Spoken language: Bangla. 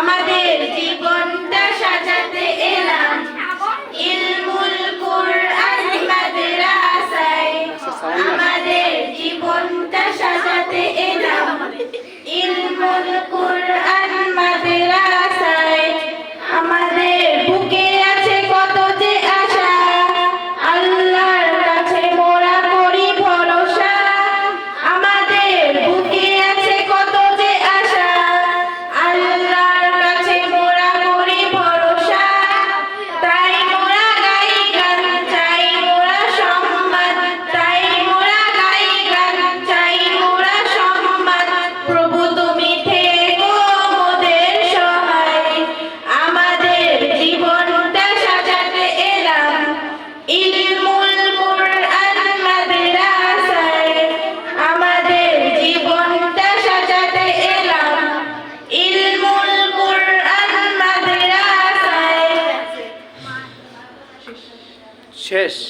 আমাদের জীবনটা সাজাতে এলাম ইলমুল কুরআন মাদ্রাসায়। আমাদের জীবনটা সাজাতে এলাম ইলমুল কুরআন মাদ্রাসায়। আমাদের বুকে আছে কত যে আশা, আল্লাহর কাছে মোরা করি ভরসা। আমাদের বুকে আছে কত যে আশা, আল্লাহর কাছে মোরা করি ভরসা। তাই মোরা গাই গান, চাই মোরা সম্মান, তাই মোরা গাই গান, চাই মোরা সম্মান। প্রভু তুমি থেকো মোদের সহায়। আমাদের জীবনটা সাজাতে এলাম ইলমুল কুরআন মাদ্রাসায়। আমাদের জীবনটা সাজাতে এলাম ইলমুল কুরআন মাদ্রাসায়। শেষ।